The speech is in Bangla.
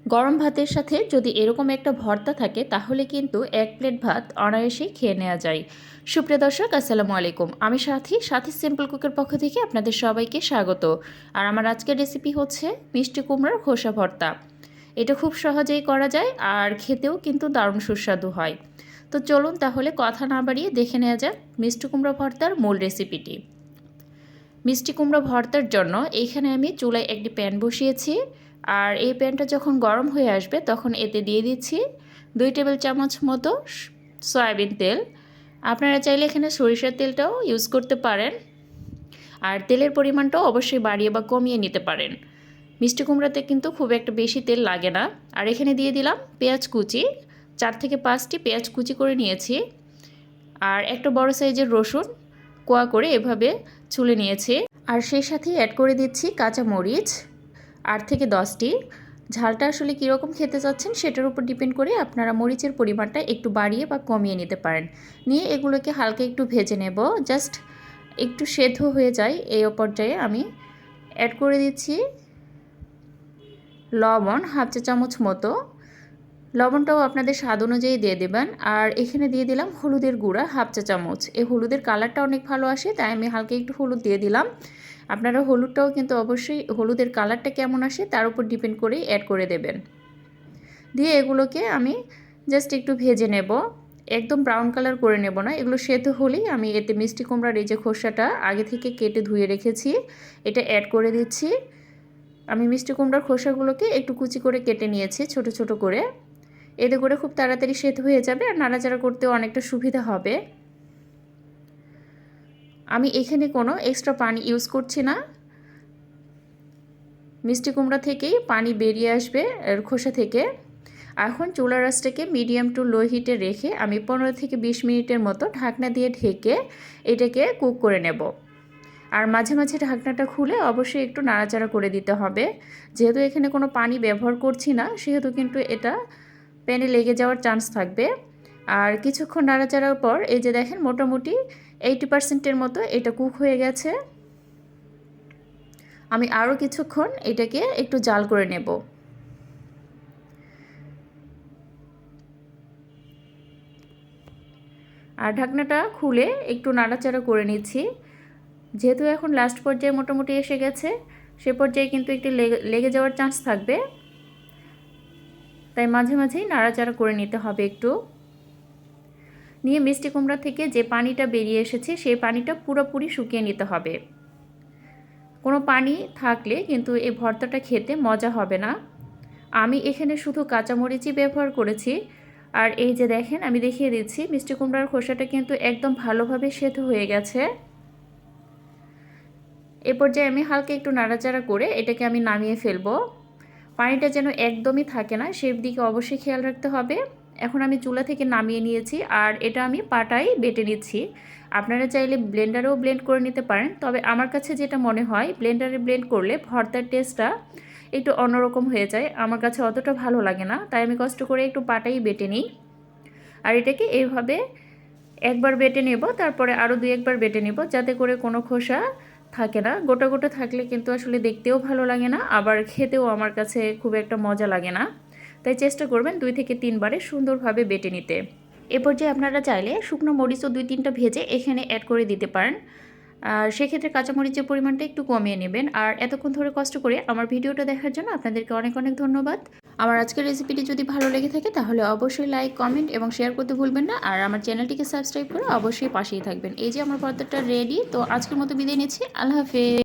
গরম ভাতের সাথে যদি এরকম একটা ভর্তা থাকে তাহলে কিন্তু এক প্লেট ভাত অনায়াসেই খেয়ে নেওয়া যায়। সুপ্রিয় দর্শক, আসসালামু আলাইকুম। আমি সাথী সিম্পল কুকের পক্ষ থেকে আপনাদের সবাইকে স্বাগত। আর আমার আজকের রেসিপি হচ্ছে মিষ্টি কুমড়ার খোসা ভর্তা। এটা খুব সহজেই করা যায় আর খেতেও কিন্তু দারুণ সুস্বাদু হয়। তো চলুন তাহলে কথা না বাড়িয়ে দেখে নেওয়া যাক মিষ্টি কুমড়া ভর্তার মূল রেসিপিটি। মিষ্টি কুমড়া ভর্তার জন্য এইখানে আমি চুলায় একটি প্যান বসিয়েছি। আর এই প্যানটা যখন গরম হয়ে আসবে তখন এতে দিয়ে দিচ্ছি 2 টেবিল চামচ মতো সয়াবিন তেল। আপনারা চাইলে এখানে সরিষার তেলটাও ইউজ করতে পারেন। আর তেলের পরিমাণটাও অবশ্যই বাড়িয়ে বা কমিয়ে নিতে পারেন। মিষ্টি কুমড়াতে কিন্তু খুব একটা বেশি তেল লাগে না। আর এখানে দিয়ে দিলাম পেঁয়াজ কুচি, 4 থেকে 5টি পেঁয়াজ কুচি করে নিয়েছি। আর একটা বড় সাইজের রসুন কোয়া করে এভাবে ছুলে নিয়েছি। আর সেই সাথেই অ্যাড করে দিচ্ছি কাঁচা মরিচ 8 থেকে 10টি। ঝালটা আসলে কীরকম খেতে চাচ্ছেন সেটার উপর ডিপেন্ড করে আপনারা মরিচের পরিমাণটা একটু বাড়িয়ে বা কমিয়ে নিতে পারেন। নিয়ে এগুলোকে হালকা একটু ভেজে নেব, জাস্ট একটু সেদ্ধ হয়ে যায় এই পর্যায়ে আমি অ্যাড করে দিচ্ছি লবণ হাফ চা চামচ মতো। লবণটাও আপনাদের স্বাদ অনুযায়ী দিয়ে দেবেন। আর এখানে দিয়ে দিলাম হলুদের গুঁড়া হাফ চা চামচ। এই হলুদের কালারটা অনেক ভালো আসে, তাই আমি হালকা একটু হলুদ দিয়ে দিলাম। আপনারা হলুদটাও কিন্তু অবশ্যই হলুদের কালারটা কেমন আসে তার উপর ডিপেন্ড করেই অ্যাড করে দেবেন। দিয়ে এগুলোকে আমি জাস্ট একটু ভেজে নেব, একদম ব্রাউন কালার করে নেব না। এগুলো সেদ্ধ হলেই আমি এতে মিষ্টি কুমড়ার এই যে খোসাটা আগে থেকে কেটে ধুয়ে রেখেছি এটা অ্যাড করে দিচ্ছি। আমি মিষ্টি কুমড়ার খোসাগুলোকে একটু কুচি করে কেটে নিয়েছি ছোট ছোট করে। এতে করে খুব তাড়াতাড়ি সেদ্ধ হয়ে যাবে আর নাড়াচাড়া করতেও অনেকটা সুবিধা হবে। আমি এখানে কোনো এক্সট্রা পানি ইউজ করছি না। মিষ্টি কুমড়া থেকেই পানি বেরিয়ে আসবে এর খোসা থেকে। এখন চুলার আঁচটাকে মিডিয়াম টু লো হিটে রেখে আমি 15 থেকে 20 মিনিটের মতো ঢাকনা দিয়ে ঢেকে এটাকে কুক করে নেব। আর মাঝে মাঝে ঢাকনাটা খুলে অবশ্যই একটু নাড়াচাড়া করে দিতে হবে। যেহেতু এখানে কোনো পানি ব্যবহার করছি না সেহেতু কিন্তু এটা প্যানে লেগে যাওয়ার চান্স থাকবে। আর কিছুক্ষণ নাড়াচাড়ার পর এই যে দেখেন মোটামুটি 80%-এর মতো এটা কুক হয়ে গেছে। আমি আরও কিছুক্ষণ এটাকে একটু জাল করে নেব। আর ঢাকনাটা খুলে একটু নাড়াচাড়া করে নিচ্ছি। যেহেতু এখন লাস্ট পর্যায়ে মোটামুটি এসে গেছে, সে পর্যায়ে কিন্তু একটু লেগে যাওয়ার চান্স থাকবে, তাই মাঝে মাঝেই নাড়াচাড়া করে নিতে হবে একটু। নিয়ে মিষ্টি কুমড়া থেকে যে পানিটা বেরিয়ে এসেছে সেই পানিটা পুরোপুরি শুকিয়ে নিতে হবে। কোনো পানি থাকলে কিন্তু এই ভর্তাটা খেতে মজা হবে না। আমি এখানে শুধু কাঁচামরিচই ব্যবহার করেছি। আর এই যে দেখেন আমি দেখিয়ে দিচ্ছি মিষ্টি কুমড়ার খোসাটা কিন্তু একদম ভালোভাবে সেদ্ধ হয়ে গেছে। এ পর্যায়ে আমি হালকা একটু নাড়াচাড়া করে এটাকে আমি নামিয়ে ফেলবো। পানিটা যেন একদমই থাকে না সেই দিকে অবশ্যই খেয়াল রাখতে হবে। এখন আমি চুলা থেকে নামিয়ে নিয়েছি আর এটা আমি পাটায় বেটে নিচ্ছি। আপনারা চাইলে ব্লেন্ডারেও ব্লেন্ড করে নিতে পারেন, তবে আমার কাছে যেটা মনে হয় ব্লেন্ডারে ব্লেন্ড করলে ভর্তার টেস্টটা একটু অন্যরকম হয়ে যায়, আমার কাছে অতটা ভালো লাগে না, তাই আমি কষ্ট করে একটু পাটাই বেটে নিই। আর এটাকে এইভাবে একবার বেটে নেব, তারপরে আরও 2-1বার বেটে নেব, যাতে করে কোনো খোসা থাকে না। গোটা গোটা থাকলে কিন্তু আসলে দেখতেও ভালো লাগে না, আবার খেতেও আমার কাছে খুব একটা মজা লাগে না। তাই চেষ্টা করবেন 2 থেকে 3বারে সুন্দরভাবে বেটে নিতে। এ পর্যায়ে আপনারা চাইলে শুকনো মরিচও 2-3টা ভেজে এখানে অ্যাড করে দিতে পারেন। আর সেক্ষেত্রে কাঁচামরিচের পরিমাণটা একটু কমিয়ে নেবেন। আর এতক্ষণ ধরে কষ্ট করে আমার ভিডিওটা দেখার জন্য আপনাদেরকে অনেক অনেক ধন্যবাদ। আমার আজকের রেসিপিটি যদি ভালো লেগে থাকে তাহলে অবশ্যই লাইক, কমেন্ট এবং শেয়ার করতে ভুলবেন না। আর আমার চ্যানেলটিকে সাবস্ক্রাইব করে অবশ্যই পাশেই থাকবেন। এই যে আমার ভর্তাটা রেডি। তো আজকের মতো বিদায় নিচ্ছি। আল্লাহ হাফেজ।